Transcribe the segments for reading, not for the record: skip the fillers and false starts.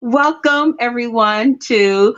Welcome, everyone, to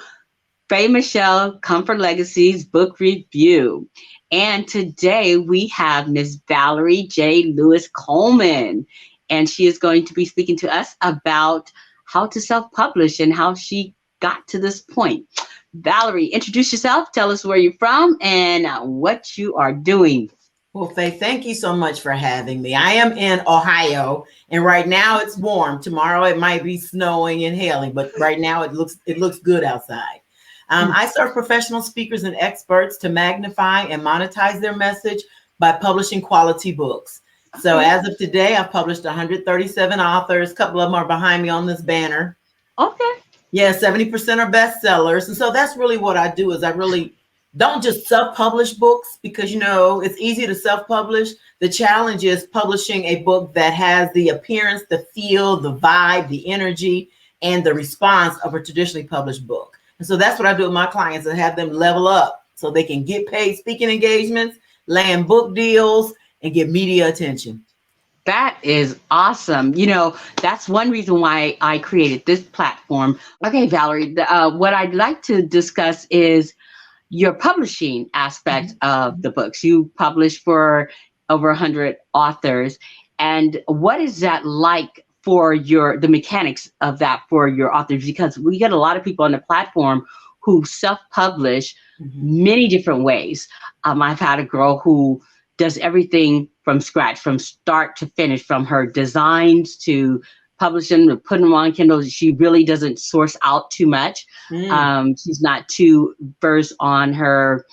Faye Michelle Comfort Legacies book review. And today we have Miss Valerie J. Lewis Coleman, and she is going to be speaking to us about how to self-publish and how she got to this point. Valerie, introduce yourself, tell us where you're from and what you are doing. Well, Faye, thank you so much for having me. I am in Ohio, and right now it's warm. Tomorrow it might be snowing and hailing, but right now it looks good outside. I serve professional speakers and experts to magnify and monetize their message by publishing quality books. So as of today, I've published 137 authors. A couple of them are behind me on this banner. Okay. Yeah, 70% are bestsellers. And so that's really what I do is I really don't just self-publish books because, it's easy to self-publish. The challenge is publishing a book that has the appearance, the feel, the vibe, the energy, and the response of a traditionally published book. And so that's what I do with my clients and have them level up so they can get paid speaking engagements, land book deals, and get media attention. That is awesome. That's one reason why I created this platform. Okay, Valerie, what I'd like to discuss is your publishing aspect of the books. You publish for over 100 authors. And what is that like for the mechanics of that for your authors? Because we get a lot of people on the platform who self-publish many different ways. I've had a girl who does everything from scratch, from start to finish, from her designs to publishing, to putting them on Kindle. She really doesn't source out too much. She's not too versed on her,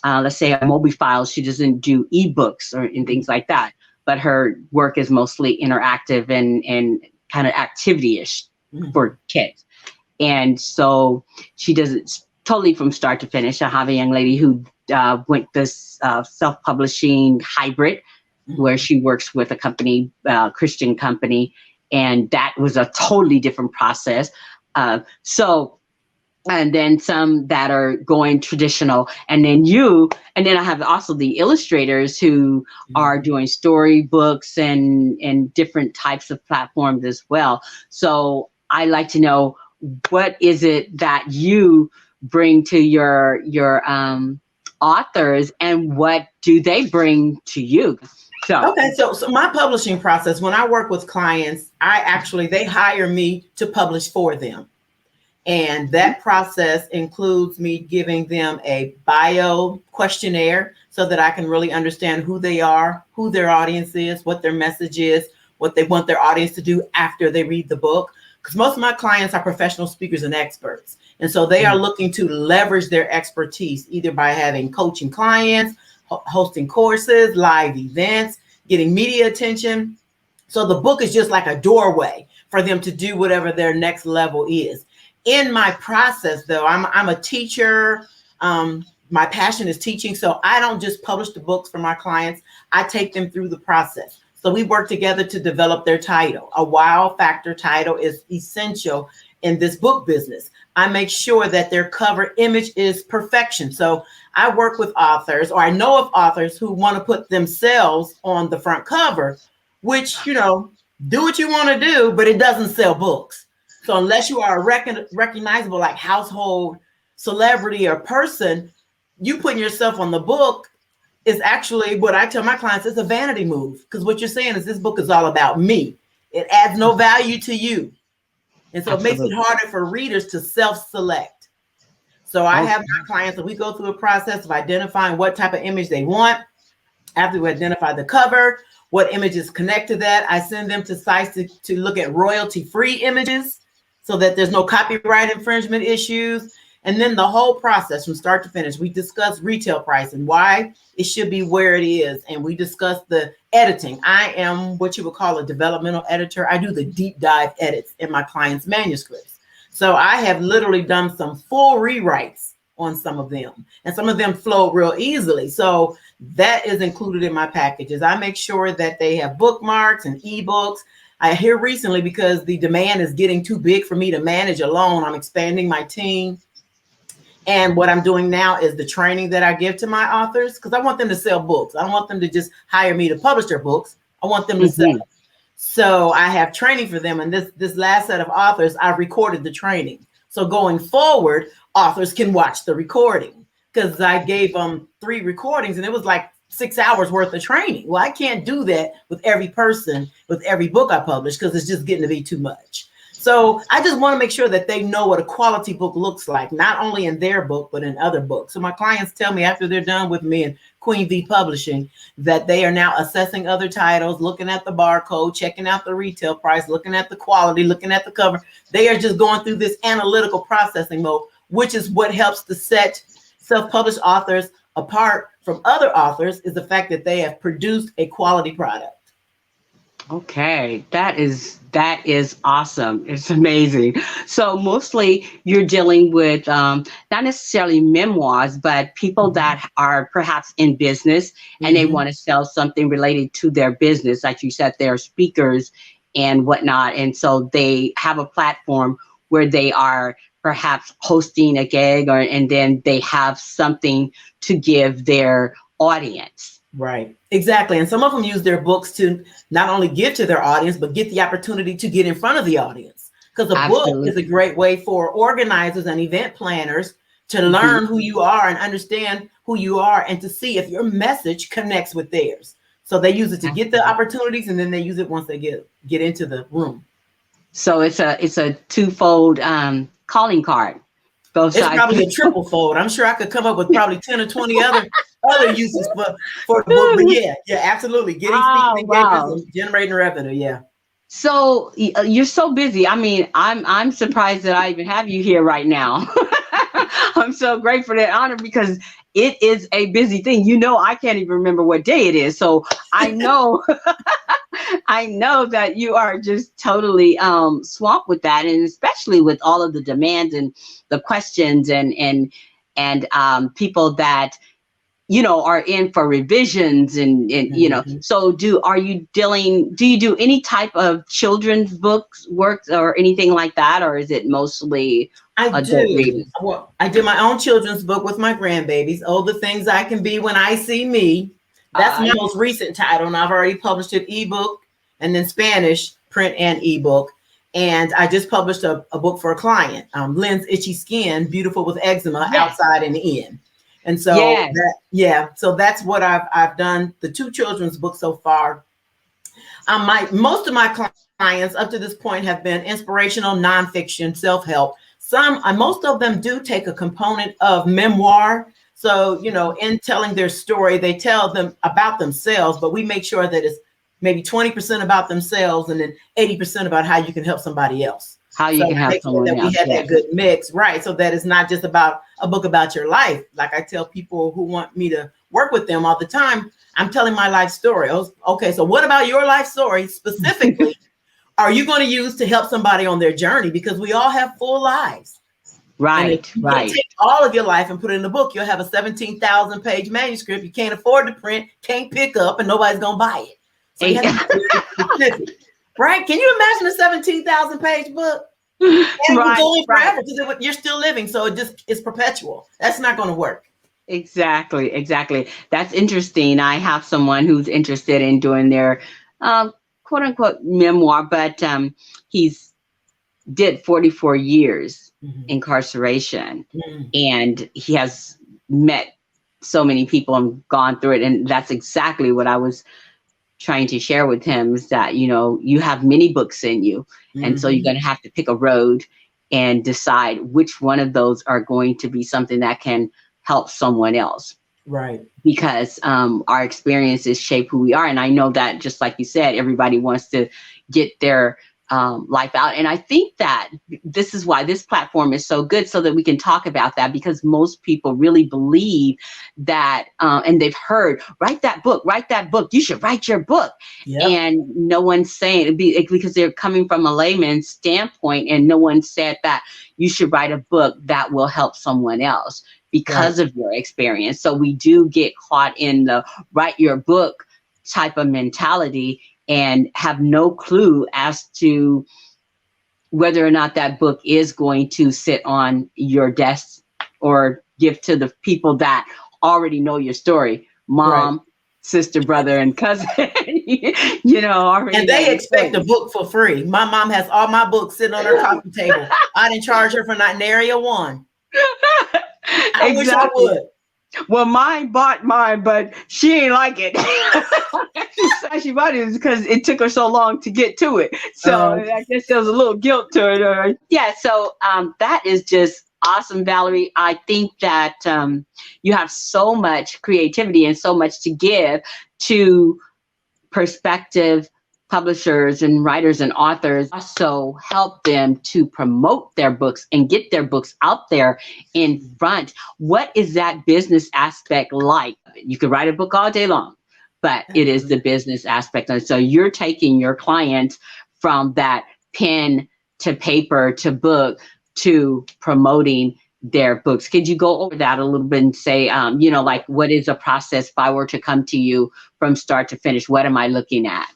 let's say, mobile files. She doesn't do ebooks and things like that. But her work is mostly interactive and kind of activity-ish for kids. And so she does it totally from start to finish. I have a young lady who went this self-publishing hybrid where she works with a company, Christian company, and that was a totally different process. And then some that are going traditional, and then I have also the illustrators who are doing storybooks and different types of platforms as well. So I like to know, what is it that you bring to your authors, and what do they bring to you? Okay, so my publishing process, when I work with clients, they hire me to publish for them. And that process includes me giving them a bio questionnaire so that I can really understand who they are, who their audience is, what their message is, what they want their audience to do after they read the book. Because most of my clients are professional speakers and experts. And so they are looking to leverage their expertise, either by having coaching clients, hosting courses, live events, getting media attention. So the book is just like a doorway for them to do whatever their next level is. In my process, though, I'm a teacher. My passion is teaching. So I don't just publish the books for my clients. I take them through the process. So we work together to develop their title. A wow factor title is essential in this book business. I make sure that their cover image is perfection. So I work with authors, or I know of authors who want to put themselves on the front cover, which, do what you want to do, but it doesn't sell books. So unless you are a recognizable, like, household celebrity or person, you putting yourself on the book is actually, what I tell my clients, it's a vanity move. Because what you're saying is, this book is all about me. It adds no value to you. And so it makes it harder for readers to self-select. So I have my clients, and we go through a process of identifying what type of image they want. After we identify the cover, what images connect to that, I send them to sites to look at royalty-free images so that there's no copyright infringement issues. And then the whole process from start to finish, we discuss retail price and why it should be where it is. And we discuss the editing. I am what you would call a developmental editor. I do the deep dive edits in my clients' manuscripts. So I have literally done some full rewrites on some of them, and some of them flow real easily. So that is included in my packages. I make sure that they have bookmarks and ebooks. I hear recently, because the demand is getting too big for me to manage alone, I'm expanding my team. And what I'm doing now is the training that I give to my authors, because I want them to sell books. I don't want them to just hire me to publish their books. I want them to sell. So I have training for them. And this last set of authors, I recorded the training. So going forward, authors can watch the recording, because I gave them 3 recordings and it was like 6 hours worth of training. Well, I can't do that with every person, with every book I publish, because it's just getting to be too much. So I just want to make sure that they know what a quality book looks like, not only in their book, but in other books. So my clients tell me after they're done with me and Queen V Publishing that they are now assessing other titles, looking at the barcode, checking out the retail price, looking at the quality, looking at the cover. They are just going through this analytical processing mode, which is what helps to set self-published authors apart from other authors, is the fact that they have produced a quality product. Okay, that is awesome. It's amazing. So mostly you're dealing with not necessarily memoirs, but people that are perhaps in business and they want to sell something related to their business. Like you said, they're speakers and whatnot. And so they have a platform where they are perhaps hosting a gig, and then they have something to give their audience. Right. Exactly. And some of them use their books to not only give to their audience, but get the opportunity to get in front of the audience. Because a book is a great way for organizers and event planners to learn who you are and understand who you are, and to see if your message connects with theirs. So they use it to get the opportunities, and then they use it once they get into the room. So it's a twofold calling card. Both it's sides. Probably a triple fold. I'm sure I could come up with probably 10 or 20 other uses for the book. But yeah, absolutely. Getting speaking engagements and generating revenue. Yeah. So you're so busy. I mean, I'm surprised that I even have you here right now. I'm so grateful for that honor, because it is a busy thing. You know, I can't even remember what day it is. So I know I know that you are just totally swamped with that, and especially with all of the demands and the questions and people that, you know, are in for revisions and you know. So do you do any type of children's books works or anything like that, or is it mostly adult reading? Well, I do my own children's book with my grandbabies. Oh, the Things I Can Be When I See Me. That's my most recent title, and I've already published it ebook and then Spanish, print and ebook. And I just published a book for a client, Lynn's Itchy Skin, Beautiful with Eczema, Outside and In. And so so that's what I've done. The 2 children's books so far. Most of my clients up to this point have been inspirational, nonfiction, self-help. Most of them do take a component of memoir. So, you know, in telling their story, they tell them about themselves, but we make sure that it's maybe 20% about themselves and then 80% about how you can help somebody else. How you can help someone else. We have that good mix, right? So that it's not just about a book about your life. Like I tell people who want me to work with them all the time, I'm telling my life story. Okay, so what about your life story specifically are you going to use to help somebody on their journey? Because we all have full lives. Right. Take all of your life and put it in a book. You'll have a 17,000 page manuscript you can't afford to print, can't pick up, and nobody's going to buy it. So you have to be specific. Right? Can you imagine a 17,000 page book? And you're going forever because you're still living. So it's perpetual. That's not going to work. Exactly. That's interesting. I have someone who's interested in doing their quote unquote memoir, but he's did 44 years incarceration, and he has met so many people and gone through it. And that's exactly what I was trying to share with him, is that, you know, you have many books in you. And so you're going to have to pick a road and decide which one of those are going to be something that can help someone else. Right. Because our experiences shape who we are. And I know that, just like you said, everybody wants to get their life out. And I think that this is why this platform is so good, so that we can talk about that, because most people really believe that, and they've heard, write that book, you should write your book. Yep. And no one's saying, because they're coming from a layman's standpoint, and no one said that you should write a book that will help someone else because of your experience. So we do get caught in the write your book type of mentality, and have no clue as to whether or not that book is going to sit on your desk or give to the people that already know your story. Mom, sister, brother, and cousin, already. And they expect a book for free. My mom has all my books sitting on her coffee table. I didn't charge her for not nary a one. I wish I would. Well, mine bought mine, but she ain't like it. She bought it because it took her so long to get to it. So I guess there was a little guilt to it. Yeah. So that is just awesome, Valerie. I think that you have so much creativity and so much to give to prospective publishers and writers and authors. Also help them to promote their books and get their books out there in front. What is that business aspect like? You could write a book all day long, but it is the business aspect. And so you're taking your clients from that pen to paper to book to promoting their books. Could you go over that a little bit and say, like, what is a process if I were to come to you from start to finish? What am I looking at?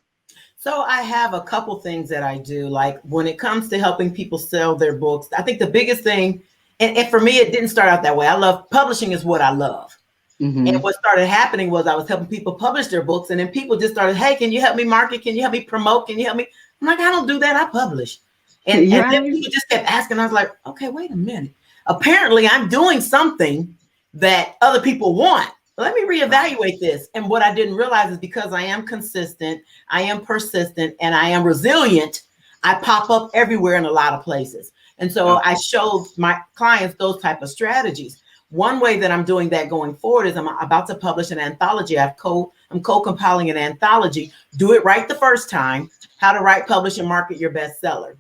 So I have a couple things that I do. Like when it comes to helping people sell their books, I think the biggest thing, and for me, it didn't start out that way. I love publishing is what I love. Mm-hmm. And what started happening was I was helping people publish their books. And then people just started, hey, can you help me market? Can you help me promote? Can you help me? I'm like, I don't do that. I publish. And then people just kept asking. I was like, okay, wait a minute. Apparently I'm doing something that other people want. Let me reevaluate this. And what I didn't realize is because I am consistent, I am persistent, and I am resilient, I pop up everywhere in a lot of places. And so I showed my clients those type of strategies. One way that I'm doing that going forward is I'm about to publish an anthology. I'm co-compiling an anthology. Do it right the first time, how to write, publish, and market your bestseller.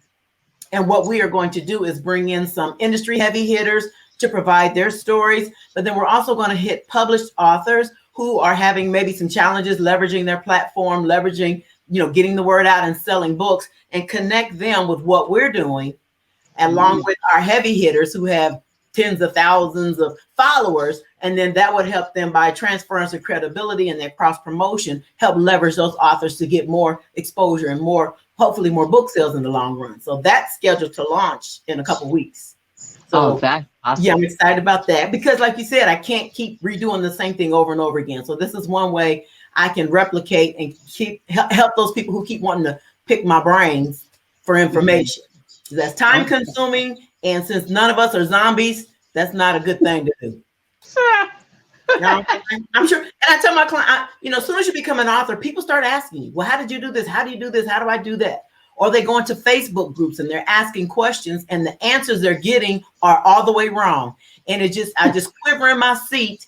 And what we are going to do is bring in some industry heavy hitters to provide their stories, but then we're also going to hit published authors who are having maybe some challenges leveraging their platform, getting the word out and selling books, and connect them with what we're doing, along with our heavy hitters who have tens of thousands of followers. And then that would help them by transference of credibility and their cross promotion, help leverage those authors to get more exposure and hopefully more book sales in the long run. So that's scheduled to launch in a couple of weeks. So that's awesome. Yeah, I'm excited about that because like you said, I can't keep redoing the same thing over and over again. So this is one way I can replicate and help those people who keep wanting to pick my brains for information. Mm-hmm. That's time consuming. And since none of us are zombies, that's not a good thing to do. I'm sure. And I tell my client, as soon as you become an author, people start asking you, well, how did you do this? How do you do this? How do I do that? Or they go into Facebook groups and they're asking questions and the answers they're getting are all the way wrong. And I just quiver in my seat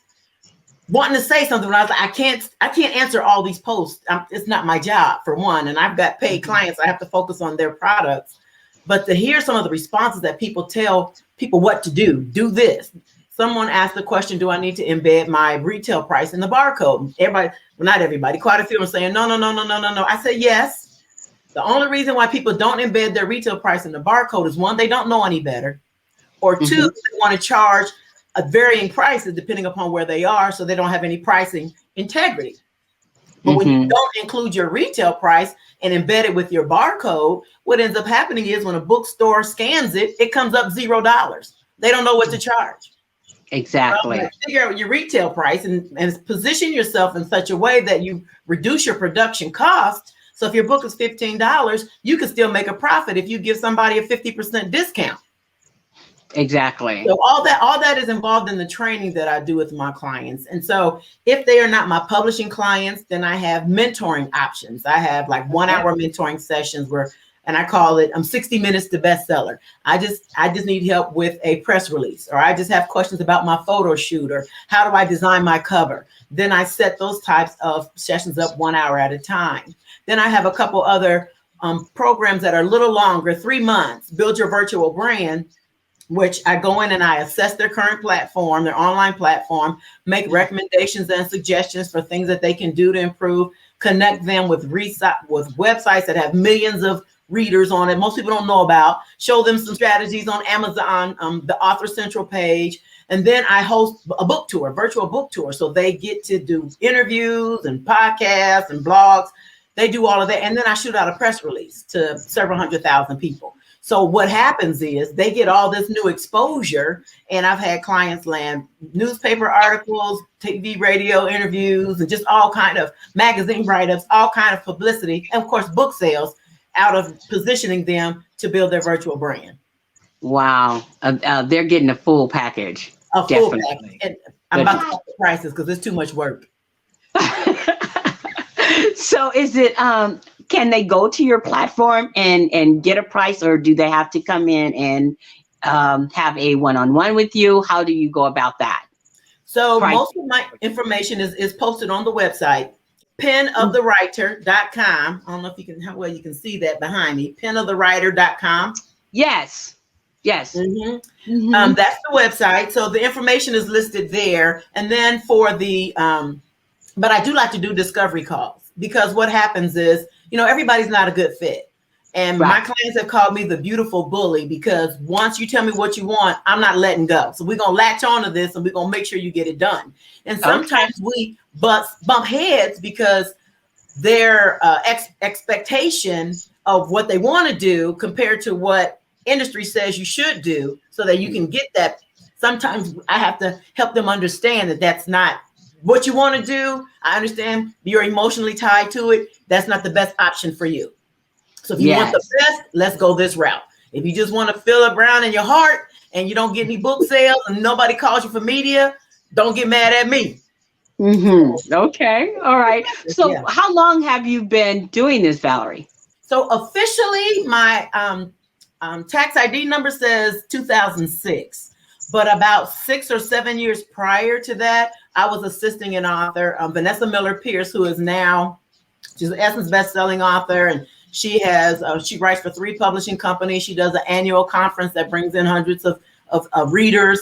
wanting to say something. When I was like, I can't answer all these posts. It's not my job for one. And I've got paid clients. I have to focus on their products. But to hear some of the responses that people tell people what to do this. Someone asked the question, do I need to embed my retail price in the barcode? Not everybody, quite a few are saying, no. I said, yes. The only reason why people don't embed their retail price in the barcode is one, they don't know any better. Or two, they want to charge a varying prices depending upon where they are. So they don't have any pricing integrity. But when you don't include your retail price and embed it with your barcode, what ends up happening is when a bookstore scans it, it comes up $0. They don't know what to charge. Exactly. So figure out your retail price and position yourself in such a way that you reduce your production cost. So if your book is $15, you can still make a profit if you give somebody a 50% discount. Exactly. So all that is involved in the training that I do with my clients. And so if they are not my publishing clients, then I have mentoring options. I have like 1 hour mentoring sessions and I call it 60 minutes to bestseller. I just need help with a press release, or I just have questions about my photo shoot, or how do I design my cover? Then I set those types of sessions up 1 hour at a time. Then I have a couple other programs that are a little longer, 3 months, build your virtual brand, which I go in and I assess their current platform, their online platform, make recommendations and suggestions for things that they can do to improve, connect them with websites that have millions of readers on it most people don't know about, show them some strategies on Amazon, the Author Central page. And then I host a book tour, virtual book tour. So they get to do interviews and podcasts and blogs. They do all of that. And then I shoot out a press release to several 100,000 people. So what happens is they get all this new exposure, and I've had clients land newspaper articles, TV, radio interviews, and just all kind of magazine write-ups, all kind of publicity, and of course book sales out of positioning them to build their virtual brand. Wow. They're getting a full package. A full Definitely. package. And I'm about to up the prices because it's too much work. So is it, can they go to your platform and get a price, or do they have to come in and have a one-on-one with you? How do you go about that? So most of my information is posted on the website, penofthewriter.com. I don't know if you can, how well you can see that behind me, penofthewriter.com. Yes. Yes. Mm-hmm. Mm-hmm. That's the website. So the information is listed there. And then for the, but I do like to do discovery calls, because what happens is, everybody's not a good fit. And my clients have called me the beautiful bully, because once you tell me what you want, I'm not letting go. So we're going to latch onto this, and we're going to make sure you get it done. And sometimes we bump heads because their expectation of what they want to do compared to what industry says you should do, so that you can get that. Sometimes I have to help them understand that that's not what you want to do. I understand you're emotionally tied to it. That's not the best option for you. So if you want the best, let's go this route. If you just want to fill up around in your heart and you don't get any book sales and nobody calls you for media, don't get mad at me. Mm-hmm. Okay. All right. So how long have you been doing this, Valerie? So officially my tax ID number says 2006, but about 6 or 7 years prior to that, I was assisting an author, Vanessa Miller Pierce, who is now, she's an Essence best-selling author, and she has she writes for 3 publishing companies. She does an annual conference that brings in hundreds of readers.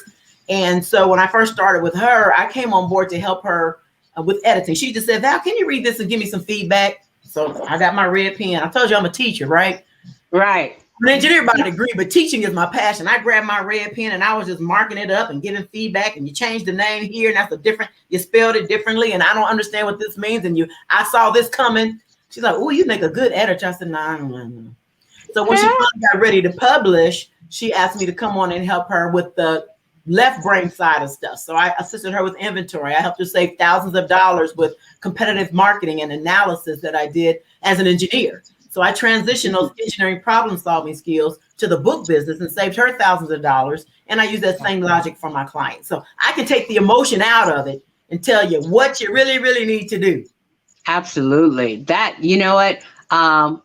And so when I first started with her, I came on board to help her with editing. She just said, Val, can you read this and give me some feedback? So I got my red pen. I told you I'm a teacher, right? Right. I'm an engineer by degree, but teaching is my passion. I grabbed my red pen and I was just marking it up and giving feedback. And you changed the name here, and that's a different, you spelled it differently, and I don't understand what this means. And I saw this coming. She's like, oh, you make a good editor. I said, no, I don't know. So when she finally got ready to publish, she asked me to come on and help her with the left brain side of stuff. So I assisted her with inventory. I helped her save thousands of dollars with competitive marketing and analysis that I did as an engineer. So I transitioned those engineering problem solving skills to the book business and saved her thousands of dollars. And I use that same logic for my clients. So I can take the emotion out of it and tell you what you really, really need to do. Absolutely. That, you know what?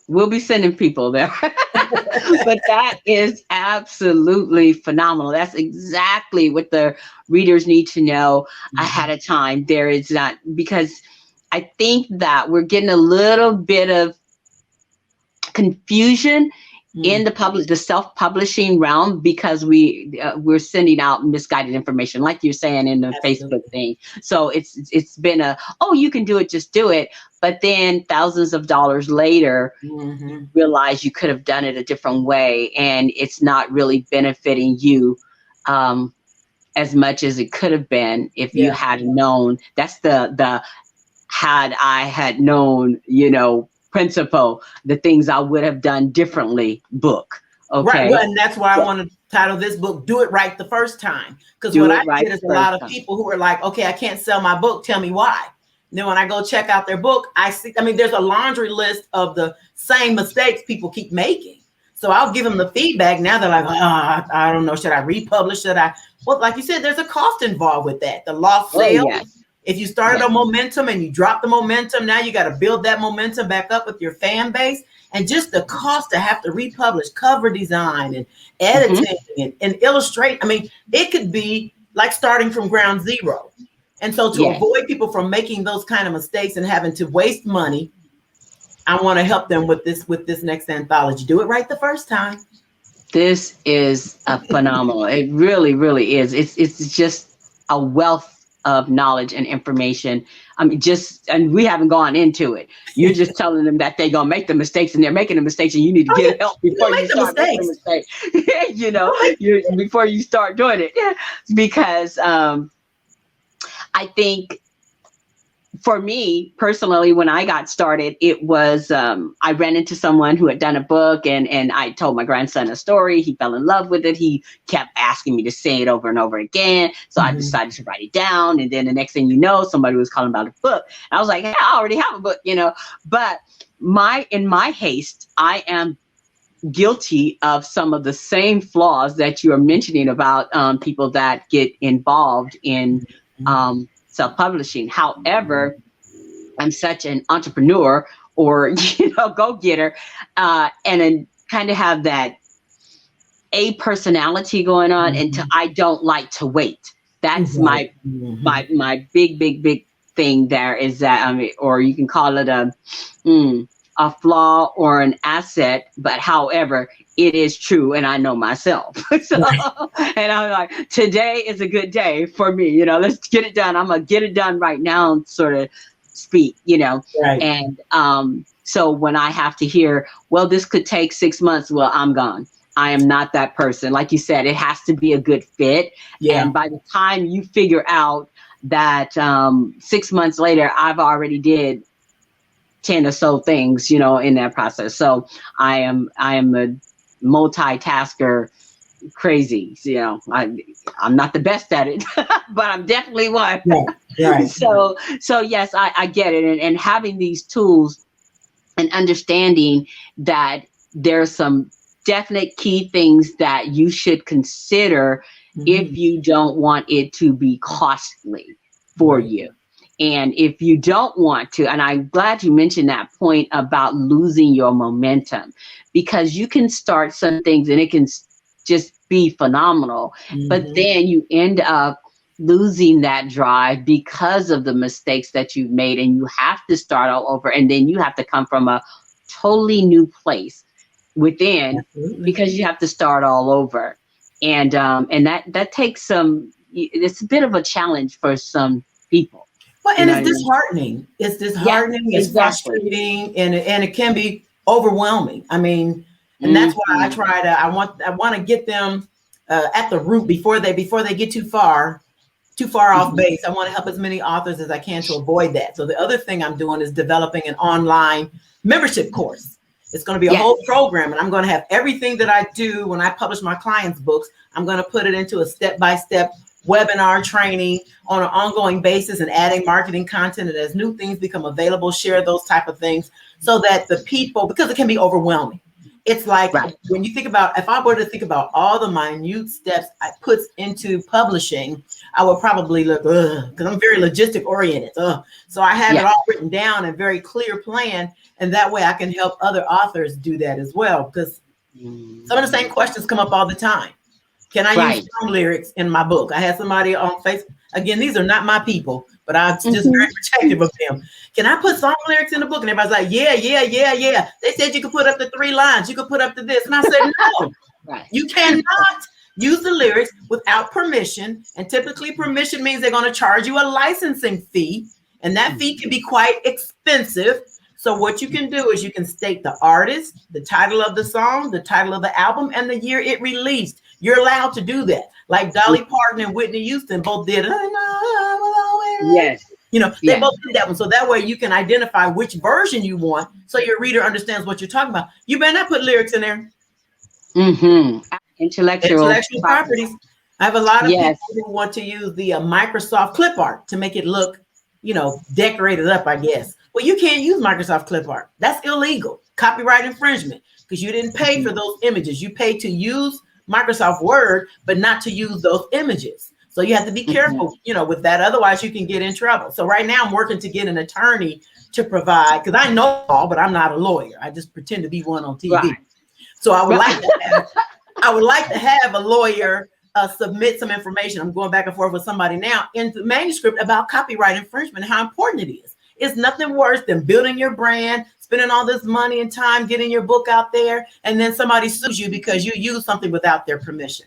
We'll be sending people there. But that is absolutely phenomenal. That's exactly what the readers need to know ahead of time. There is not, because I think that we're getting a little bit of confusion in the self-publishing realm, because we're sending out misguided information, like you're saying in the Facebook thing. So it's been you can do it, just do it. But then thousands of dollars later, you realize you could have done it a different way, and it's not really benefiting you as much as it could have been if you had known. That's the had I had known, principle, the things I would have done differently book. Okay. Right. Well, and that's why I want to title this book, Do It Right the First Time. Because what I get is a lot of people who are like, okay, I can't sell my book. Tell me why. And then when I go check out their book, there's a laundry list of the same mistakes people keep making. So I'll give them the feedback. Now they're like, I don't know. Should I republish? Well, like you said, there's a cost involved with that. The lost sales. Yes. If you started a momentum and you drop the momentum, now you got to build that momentum back up with your fan base. And just the cost to have to republish cover design and editing and illustrate. It could be like starting from ground zero. And so to avoid people from making those kind of mistakes and having to waste money, I want to help them with this next anthology. Do it right the first time. This is phenomenal. It really, really is. It's just a wealth of knowledge and information. And we haven't gone into it. You're just telling them that they're gonna make the mistakes, and they're making the mistakes, and you need to get help before you start making the mistakes. Before you start doing it, because I think for me personally, when I got started, it was I ran into someone who had done a book, and I told my grandson a story. He fell in love with it. He kept asking me to say it over and over again. So I decided to write it down. And then the next thing you know, somebody was calling about a book. And I was like, hey, I already have a book, But in my haste, I am guilty of some of the same flaws that you are mentioning about people that get involved in self-publishing. However, I'm such an entrepreneur or go-getter, and then kind of have that A personality going on, and I don't like to wait. That's my big thing. There is that, or you can call it a flaw or an asset, but however, it is true, and I know myself. And I'm like, today is a good day for me. Let's get it done. I'm gonna get it done right now, sort of speak. Right. And so when I have to hear, well, this could take 6 months, well, I'm gone. I am not that person. Like you said, it has to be a good fit. Yeah. And by the time you figure out that 6 months later, I've already did 10 or so things, in that process. So I am a multitasker crazy. I'm not the best at it, but I'm definitely one. Right. So yes, I get it. And having these tools and understanding that there's some definite key things that you should consider if you don't want it to be costly for you. And if you don't want to, and I'm glad you mentioned that point about losing your momentum, because you can start some things and it can just be phenomenal, but then you end up losing that drive because of the mistakes that you've made, and you have to start all over, and then you have to come from a totally new place within because you have to start all over. And that takes it's a bit of a challenge for some people. Well, and it's disheartening. It's disheartening. It's frustrating, and it can be overwhelming. I mean, and that's why I want to get them at the root before they get too far off base. I want to help as many authors as I can to avoid that. So the other thing I'm doing is developing an online membership course. It's going to be a whole program, and I'm going to have everything that I do when I publish my clients' books. I'm going to put it into a step-by-step webinar training on an ongoing basis, and adding marketing content. And as new things become available, share those type of things so that the people, because it can be overwhelming. It's like when you think about, if I were to think about all the minute steps I put into publishing, I would probably look, because I'm very logistic oriented. So I have it all written down and very clear plan. And that way I can help other authors do that as well. Because some of the same questions come up all the time. Can I use song lyrics in my book? I had somebody on Facebook. Again, these are not my people, but I'm just very protective of them. Can I put song lyrics in the book? And everybody's like, yeah. They said you could put up to 3 lines. You could put up to this. And I said, no, you cannot use the lyrics without permission. And typically permission means they're going to charge you a licensing fee. And that fee can be quite expensive. So what you can do is you can state the artist, the title of the song, the title of the album, and the year it released. You're allowed to do that. Like Dolly Parton and Whitney Houston both did. Yes. They both did that one. So that way you can identify which version you want, so your reader understands what you're talking about. You better not put lyrics in there. Intellectual properties. I have a lot of people who want to use the Microsoft clip art to make it look, decorated up, I guess. Well, you can't use Microsoft clip art. That's illegal. Copyright infringement, because you didn't pay for those images. You paid to use Microsoft Word, but not to use those images. So you have to be careful, with that. Otherwise, you can get in trouble. So right now I'm working to get an attorney to provide, because I know all, but I'm not a lawyer. I just pretend to be one on TV. Right. So I would like to have a lawyer submit some information. I'm going back and forth with somebody now in the manuscript about copyright infringement and how important it is. It's nothing worse than building your brand, spending all this money and time getting your book out there, and then somebody sues you because you use something without their permission.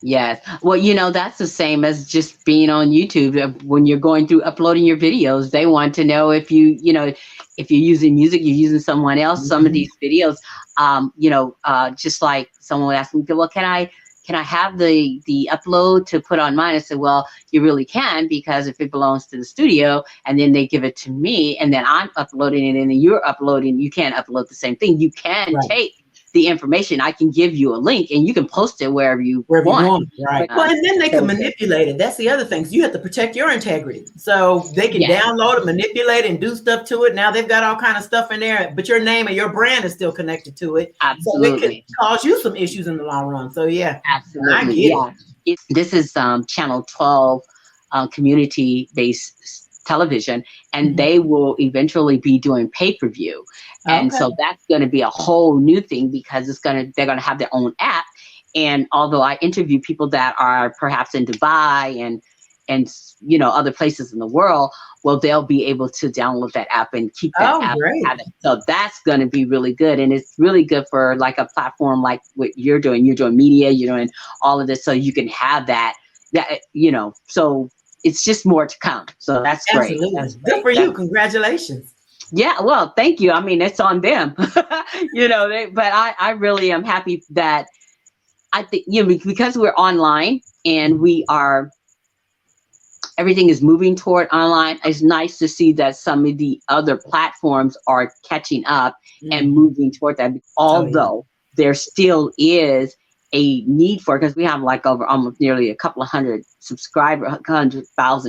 Yes. Well, that's the same as just being on YouTube. When you're going through uploading your videos, they want to know if if you're using music, you're using someone else. Some of these videos, just like someone asked me, well, can I can I have the upload to put on mine? I said, well, you really can, because if it belongs to the studio and then they give it to me and then I'm uploading it and then you're uploading, you can't upload the same thing. You can take the information. I can give you a link and you can post it wherever you want. Right. Well, and then they can manipulate it. That's the other thing. So you have to protect your integrity. So they can download it, manipulate it, and do stuff to it. Now they've got all kind of stuff in there, but your name and your brand is still connected to it. Absolutely. So it could cause you some issues in the long run. So yeah. Absolutely. This is Channel 12 community-based television, and they will eventually be doing pay-per-view. And so that's going to be a whole new thing, because they're going to have their own app. And although I interview people that are perhaps in Dubai and other places in the world, well, they'll be able to download that app and keep that app. Great. So that's going to be really good. And it's really good for like a platform like what you're doing. You're doing media, you're doing all of this, so you can have that, so it's just more to come. So that's great. That's good for you. Congratulations. Yeah, well, thank you. I mean, it's on them, but I really am happy that I think, because we're online and everything is moving toward online. It's nice to see that some of the other platforms are catching up and moving toward that. Although there still is a need for it, because we have like over almost nearly a couple of 100,000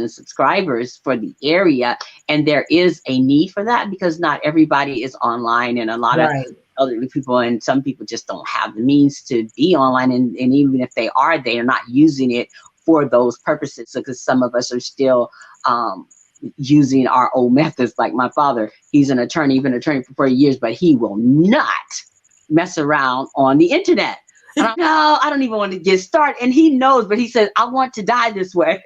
subscribers for the area. And there is a need for that, because not everybody is online, and a lot of elderly people and some people just don't have the means to be online. And even if they are not using it for those purposes, because some of us are still using our old methods. Like my father, he's an attorney, been an attorney for 40 years, but he will not mess around on the internet. No, I don't even want to get started. And he knows, but he says, I want to die this way.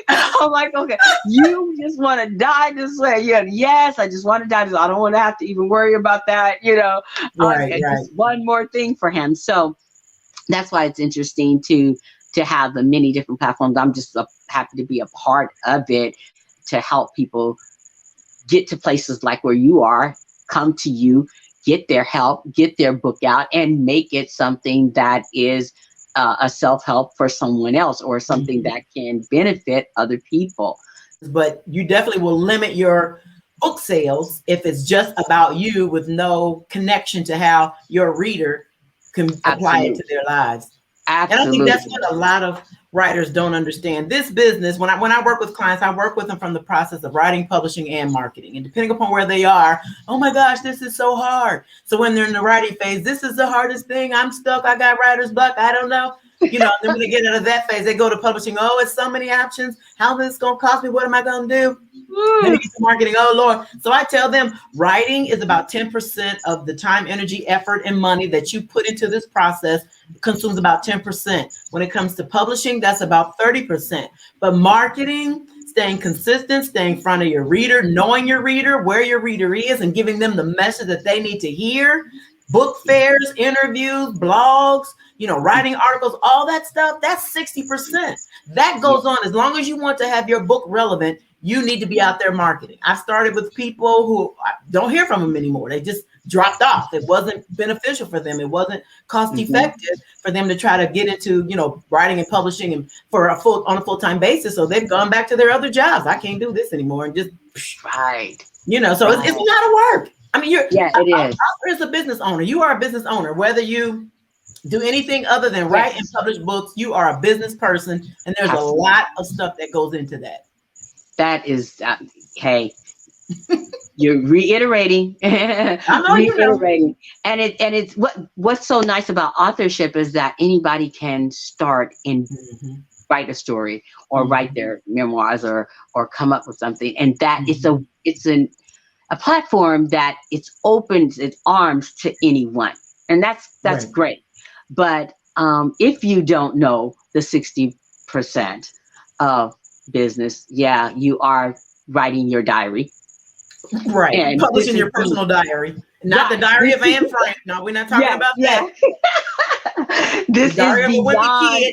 I'm like, okay, you just want to die this way. Yeah, yes, I just want to die this way. I don't want to have to even worry about that, Just one more thing for him. So that's why it's interesting to have the many different platforms. I'm just happy to be a part of it, to help people get to places like where you are, come to you, get their help, get their book out, and make it something that is a self-help for someone else, or something that can benefit other people. But you definitely will limit your book sales if it's just about you, with no connection to how your reader can apply it to their lives. Absolutely. And I think that's what a lot of writers don't understand. This business, when I work with clients, I work with them from the process of writing, publishing, and marketing. And depending upon where they are, oh my gosh, this is so hard. So when they're in the writing phase, this is the hardest thing. I'm stuck. I got writer's block. I don't know. Then when they get out of that phase, they go to publishing. Oh, it's so many options. How is this going to cost me? What am I going to do? Then they get to marketing. Oh, Lord. So I tell them writing is about 10% of the time, energy, effort, and money that you put into this process. Consumes about 10%. When it comes to publishing, that's about 30%. But marketing, staying consistent, staying in front of your reader, knowing your reader, where your reader is, and giving them the message that they need to hear. Book fairs, interviews, blogs, writing articles, all that stuff, that's 60%. That goes on. As long as you want to have your book relevant, you need to be out there marketing. I've started with people who I don't hear from them anymore. They just dropped off. It wasn't beneficial for them. It wasn't cost effective for them to try to get into, writing and publishing and on a full-time basis. So they've gone back to their other jobs. I can't do this anymore. And just so it's a lot of work. I mean, it is. As a business owner, you are a business owner, whether you do anything other than write and publish books, you are a business person. And there's a lot of stuff that goes into that. That is, hey, you're reiterating. I'm reiterating. And it's what's so nice about authorship is that anybody can start and write a story or write their memoirs or come up with something. And that it's a platform that it's opens its arms to anyone. And that's great. But if you don't know the 60% of business, you are writing your diary. Right. And publishing your personal diary. Not the diary of Anne Frank. No, we're not talking about that. This is beyond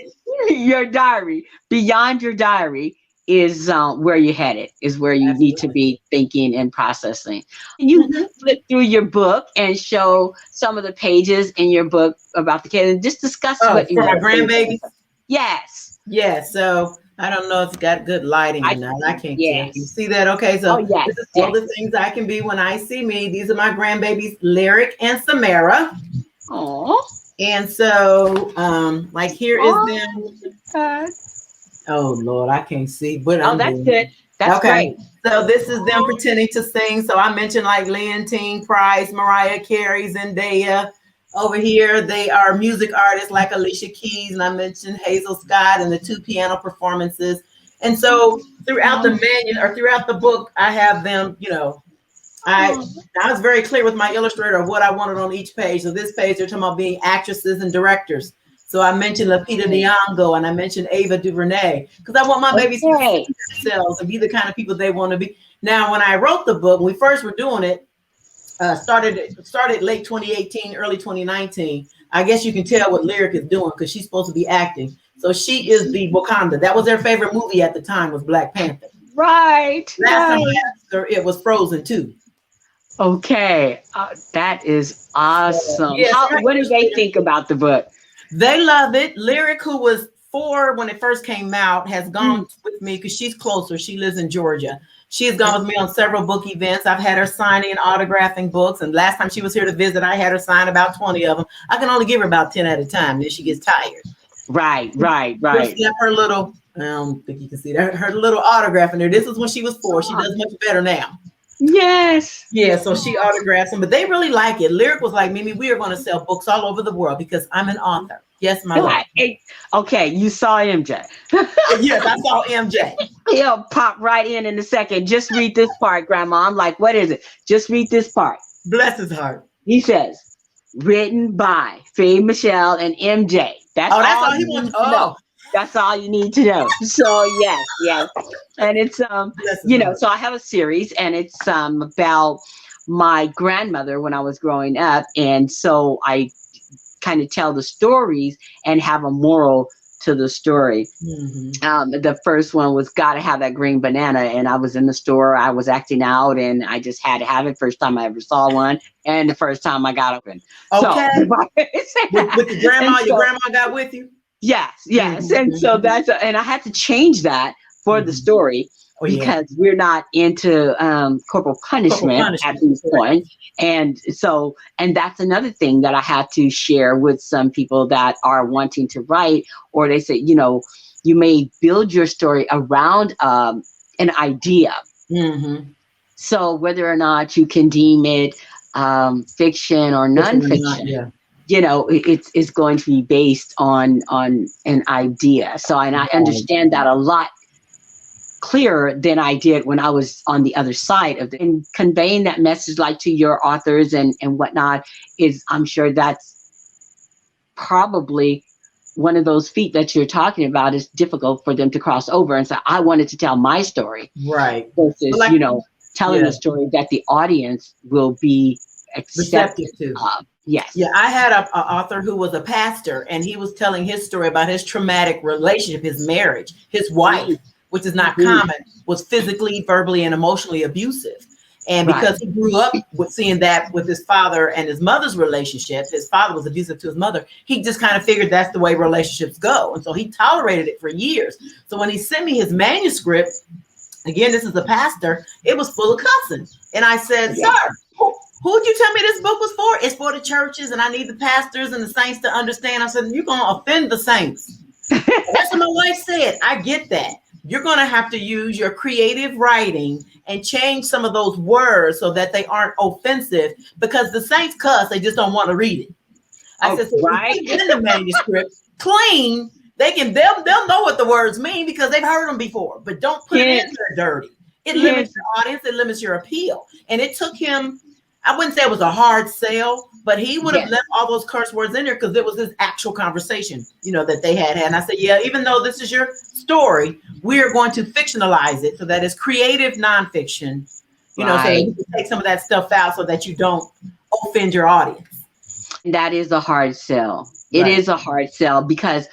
your diary. Beyond your diary is where you're headed, is where you need to be thinking and processing. Can you flip through your book and show some of the pages in your book about the kids and just discuss what you for my grandbabies? Yes. Yes. So I don't know if it's got good lighting or not. I can't tell. You see that? Okay. So this is all the things I can be when I see me. These are my grandbabies, Lyric and Samara. Oh. And so, like here is them. Oh Lord, I can't see. But that's good. That's great. So this is them pretending to sing. So I mentioned like Leontine Price, Mariah Carey, Zendaya. Over here, they are music artists like Alicia Keys, and I mentioned Hazel Scott and the 2 piano performances. And so throughout the manual or throughout the book, I have them, I was very clear with my illustrator of what I wanted on each page. So this page, they're talking about being actresses and directors. So I mentioned Lupita Nyong'o and I mentioned Ava DuVernay because I want my babies to see themselves and be the kind of people they want to be. Now, when I wrote the book, when we first were doing it, started late 2018, early 2019. I guess you can tell what Lyric is doing because she's supposed to be acting. So she is the Wakanda. That was their favorite movie at the time, was Black Panther. Right. Last time I asked her, it was Frozen 2. Okay, that is awesome. What do they think about the book? They love it. Lyric, who was 4 when it first came out, has gone with me because she's closer. She lives in Georgia. She has gone with me on several book events. I've had her signing and autographing books. And last time she was here to visit, I had her sign about 20 of them. I can only give her about 10 at a time. Then she gets tired. Right. She got her little, I don't think you can see that, her little autograph in there. This is when she was 4. She does much better now. Yes. Yeah, so she autographs them, but they really like it. Lyric was like, Mimi, we are going to sell books all over the world because I'm an author. Yes, my love. Okay, you saw MJ. Yes, I saw MJ. He'll pop right in a second. Just read this part, Grandma. I'm like, what is it? Just read this part. Bless his heart. He says, written by Faye Michelle and MJ. That's all he wants to know. That's all you need to know. So yes. And it's so I have a series and it's about my grandmother when I was growing up. And so I kind of tell the stories and have a moral to the story. The first one was gotta have that green banana. And I was in the store, I was acting out and I just had to have it. First time I ever saw one. And the first time I got open. Okay. So, with the grandma, your grandma got with you? Yes. And so and I had to change that for the story because we're not into corporal punishment at this point. And so, and that's another thing that I had to share with some people that are wanting to write, or they say, you may build your story around an idea. So whether or not you can deem it fiction or nonfiction, it's going to be based on an idea. So, and I understand that a lot clearer than I did when I was on the other side of it. And conveying that message, like to your authors and whatnot, is, I'm sure that's probably one of those feet that you're talking about is difficult for them to cross over. And so I wanted to tell my story. Right. Versus, telling a story that the audience will be accepted to. Yes. Yeah, I had an author who was a pastor, and he was telling his story about his traumatic relationship, his marriage. His wife, which is not common, was physically, verbally, and emotionally abusive. And because he grew up with seeing that with his father and his mother's relationship, his father was abusive to his mother. He just kind of figured that's the way relationships go. And so he tolerated it for years. So when he sent me his manuscript, again, this is a pastor, it was full of cussing. And I said, sir, who'd you tell me this book was for? It's for the churches, and I need the pastors and the saints to understand. I said, you're going to offend the saints. That's what my wife said. I get that. You're going to have to use your creative writing and change some of those words so that they aren't offensive, because the saints cuss, they just don't want to read it. I said, so in the manuscript clean, they'll know what the words mean because they've heard them before, but don't put it in there dirty. It limits your audience, it limits your appeal. And it took him, I wouldn't say it was a hard sell, but he would have left all those curse words in there because it was his actual conversation, that they had. And I said, even though this is your story, we are going to fictionalize it so that it's creative nonfiction, so that you can take some of that stuff out so that you don't offend your audience. That is a hard sell. It is a hard sell because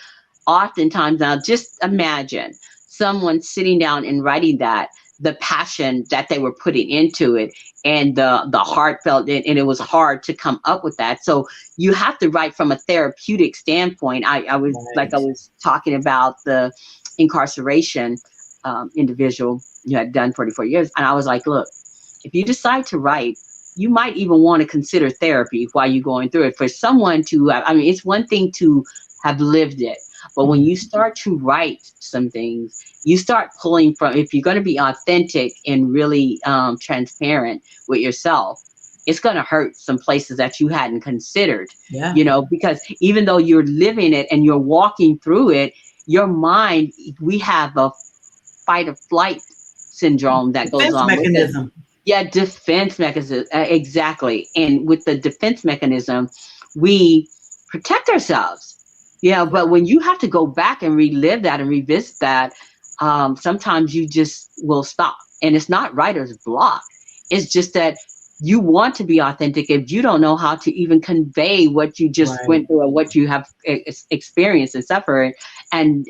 oftentimes, now just imagine someone sitting down and writing that, the passion that they were putting into it, and the heartfelt, and it was hard to come up with that. So you have to write from a therapeutic standpoint. I was like, I was talking about the incarceration individual who had done 44 years, and I was like, look, if you decide to write, you might even want to consider therapy while you're going through it. For someone to, I mean, it's one thing to have lived it, but when you start to write some things, you start pulling from, if you're going to be authentic and really transparent with yourself, it's going to hurt some places that you hadn't considered, you know, because even though you're living it and you're walking through it, your mind, we have a fight or flight syndrome that goes on mechanism. With it. Yeah, defense mechanism, exactly. And with the defense mechanism, we protect ourselves. Yeah, but when you have to go back and relive that and revisit that, sometimes you just will stop. And it's not writer's block. It's just that you want to be authentic if you don't know how to even convey what you just went through or what you have experienced and suffered. And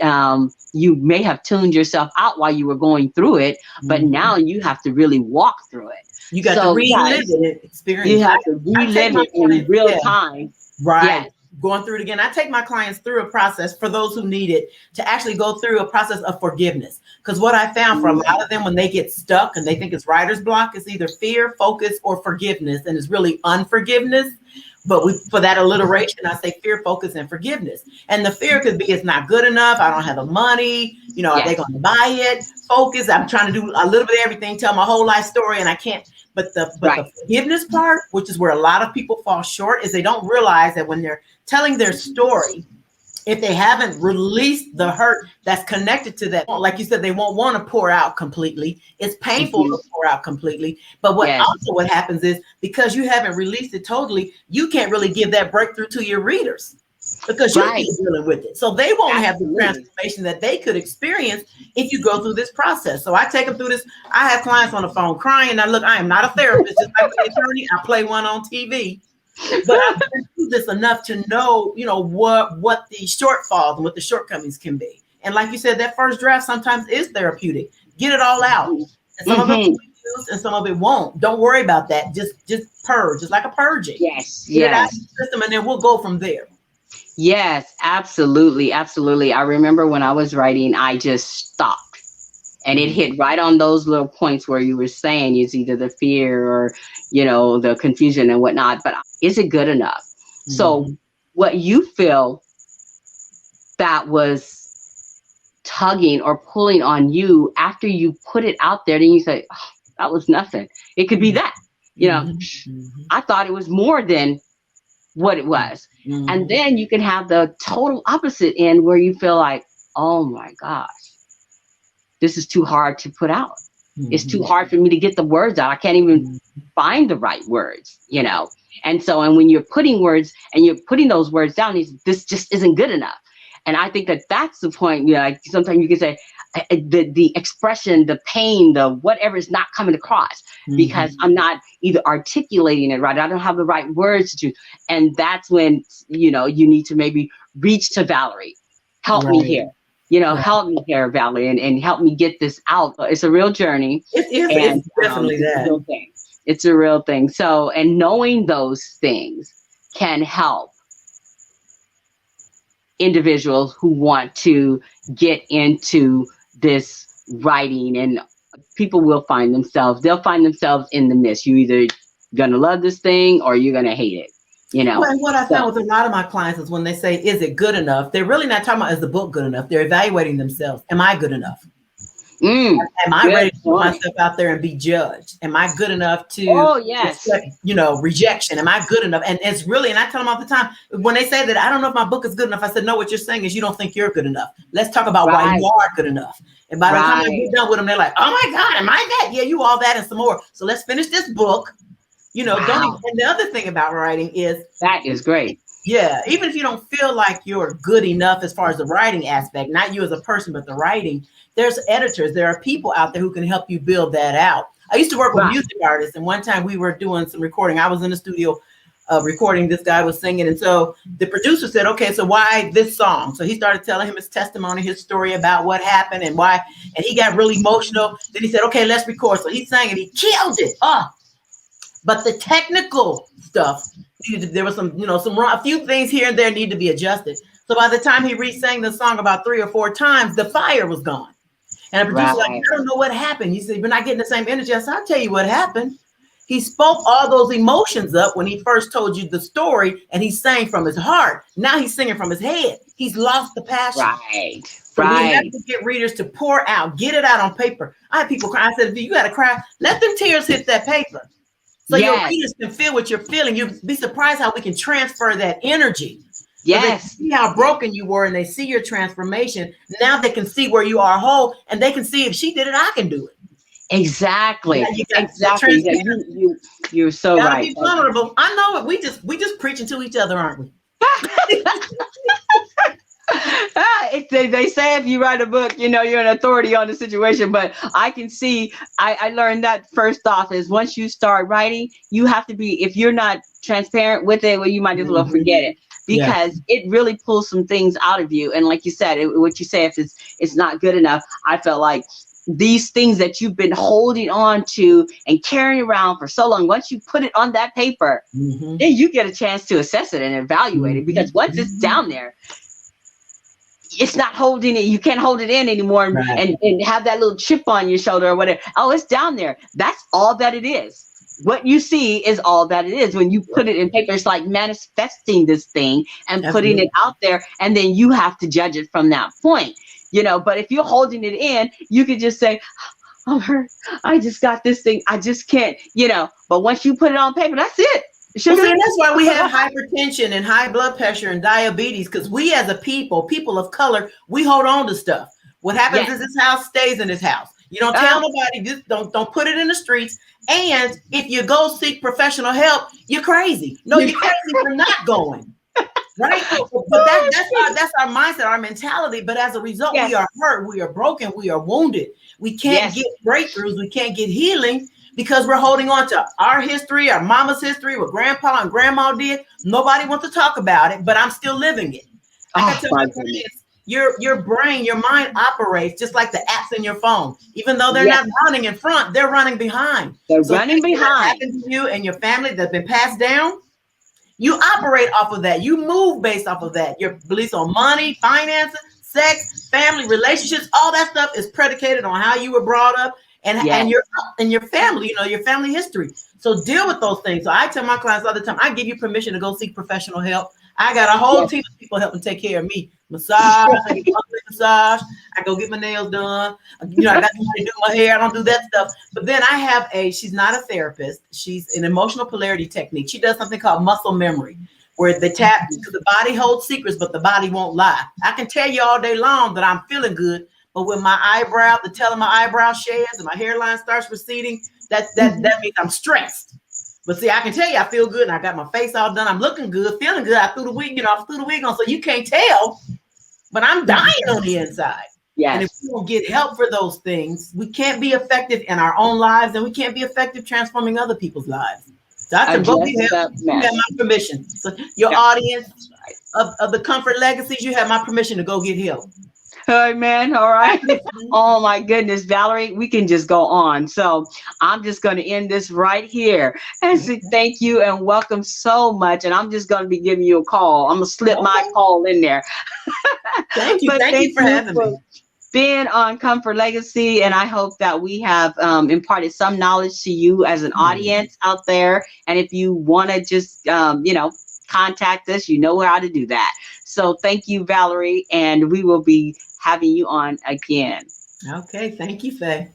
you may have tuned yourself out while you were going through it, but now you have to really walk through it. You got to relive it, experience. You have to relive it in real time. Right. Yeah. Going through it again. I take my clients through a process, for those who need it, to actually go through a process of forgiveness. Because what I found for a lot of them, when they get stuck and they think it's writer's block, it's either fear, focus, or forgiveness. And it's really unforgiveness. But for that alliteration, I say fear, focus, and forgiveness. And the fear could be, it's not good enough. I don't have the money. You know, are they going to buy it? Focus. I'm trying to do a little bit of everything, tell my whole life story, and I can't. But the forgiveness part, which is where a lot of people fall short, is they don't realize that when they're telling their story, if they haven't released the hurt that's connected to that, like you said, they won't want to pour out completely. It's painful to pour out completely. But what happens is, because you haven't released it totally, you can't really give that breakthrough to your readers, because you're dealing with it. So they won't have the transformation that they could experience if you go through this process. So I take them through this. I have clients on the phone crying. Now, look, I am not a therapist, just like an attorney. I play one on TV. But I've been through this enough to know, you know, what the shortfalls and what the shortcomings can be. And like you said, that first draft sometimes is therapeutic. Get it all out. And some of it will be used and some of it won't. Don't worry about that. Just purge, just like a purging. Yes. Get it out of the system, and then we'll go from there. Yes, absolutely. Absolutely. I remember when I was writing, I just stopped. And it hit right on those little points where you were saying it's either the fear or, you know, the confusion and whatnot. But is it good enough? So what you feel that was tugging or pulling on you after you put it out there, then you say, oh, that was nothing. It could be that, you know, I thought it was more than what it was. And then you can have the total opposite end where you feel like, oh my gosh, this is too hard to put out. It's too hard for me to get the words out. I can't even find the right words, you know? And so, and when you're putting words and you're putting those words down, this just isn't good enough. And I think that that's the point. You know, like sometimes you can say the expression, the pain, the whatever is not coming across because I'm not either articulating it right. I don't have the right words to, and that's when, you know, you need to maybe reach to Valerie, help me here. You know, help me here, Valerie, and help me get this out. It's a real journey. It is. It's definitely that. It's a real thing. It's a real thing. So, and knowing those things can help individuals who want to get into this writing, and people will find themselves. They'll find themselves in the midst. You either gonna love this thing or you're gonna hate it. You know, well, what I found with a lot of my clients is when they say, is it good enough? They're really not talking about, is the book good enough? They're evaluating themselves. Am I good enough? Am I ready to put myself out there and be judged? Am I good enough to, reflect, you know, rejection? Am I good enough? And it's really, and I tell them all the time, when they say that, I don't know if my book is good enough. I said, no, what you're saying is you don't think you're good enough. Let's talk about why you are good enough. And by the time I get done with them, they're like, oh my God, am I that? Yeah, you all that and some more. So let's finish this book. You know, don't. And the other thing about writing is that is great. Yeah, even if you don't feel like you're good enough as far as the writing aspect, not you as a person, but the writing, there's editors, there are people out there who can help you build that out. I used to work with music artists, and one time we were doing some recording. I was in the studio recording this guy was singing. And so the producer said, okay, so why this song? So he started telling him his testimony, his story about what happened and why. And he got really emotional. Then he said, okay, let's record. So he sang it. He killed it. But the technical stuff, there was some, a few things here and there need to be adjusted. So by the time he re-sang the song about 3 or 4 times, the fire was gone. And the producer's like, I don't know what happened. He said, we're not getting the same energy. I said, I'll tell you what happened. He spoke all those emotions up when he first told you the story, and he sang from his heart. Now he's singing from his head. He's lost the passion. So we have to get readers to pour out, get it out on paper. I had people cry. I said, if you got to cry, let them tears hit that paper. So your readers can feel what you're feeling. You'd be surprised how we can transfer that energy. Yes. So they see how broken you were and they see your transformation. Now they can see where you are whole, and they can see if she did it, I can do it. Exactly. Exactly. You're so right. Be vulnerable. I know it. We just preaching to each other, aren't we? They say if you write a book, you're an authority on the situation. But I can see, I learned that first off is once you start writing, you have to be, if you're not transparent with it, well, you might as well forget it. Because it really pulls some things out of you. And like you said, what you say, if it's not good enough, I felt like these things that you've been holding on to and carrying around for so long, once you put it on that paper, then you get a chance to assess it and evaluate it. Because once it's down there, it's not holding it. You can't hold it in anymore and have that little chip on your shoulder or whatever. Oh, it's down there. That's all that it is. What you see is all that it is. When you put it in paper, it's like manifesting this thing and putting it out there, and then you have to judge it from that point, But if you're holding it in, you could just say, I'm hurt. I just got this thing. I just can't, But once you put it on paper, that's it. Well, see, that's why we have hypertension and high blood pressure and diabetes, because we as a people of color, we hold on to stuff. What happens is this house stays in this house. You don't tell nobody, just don't put it in the streets. And if you go seek professional help, you're crazy. No, you're crazy for not going. Right? But that's our mindset, our mentality. But as a result, we are hurt, we are broken, we are wounded. We can't get breakthroughs, we can't get healing because we're holding on to our history, our mama's history, what grandpa and grandma did. Nobody wants to talk about it, but I'm still living it. I can tell my clients, your brain, your mind operates just like the apps in your phone. Even though they're not running in front, they're running behind. They're running behind. What happened to you and your family that's been passed down, you operate off of that. You move based off of that. Your beliefs on money, finances, sex, family, relationships, all that stuff is predicated on how you were brought up and your family, your family history. So deal with those things. So I tell my clients all the time, I give you permission to go seek professional help. I got a whole team of people helping take care of me. Massage, I get massage, I go get my nails done. I got somebody do my hair. I don't do that stuff. But then I have she's not a therapist. She's an emotional polarity technique. She does something called muscle memory, where they tap, because the body holds secrets, but the body won't lie. I can tell you all day long that I'm feeling good, but when the tail of my eyebrow sheds and my hairline starts receding, that means I'm stressed. But see, I can tell you I feel good and I got my face all done. I'm looking good, feeling good. I threw the wig on, so you can't tell, but I'm dying on the inside. Yes. And if we don't get help for those things, we can't be effective in our own lives, and we can't be effective transforming other people's lives. So I said, go get help. You have my permission. So your audience of the Comfort Legacies, you have my permission to go get help. Hey, man. All right. Oh, my goodness, Valerie, we can just go on. So I'm just going to end this right here and say thank you and welcome so much. And I'm just going to be giving you a call. I'm going to slip my call in there. Thank you. Thank you for having me. Being on Comfort Legacy, and I hope that we have imparted some knowledge to you as an audience out there. And if you want to just, contact us, you know how to do that. So thank you, Valerie, and we will be having you on again. Okay, thank you, Faye.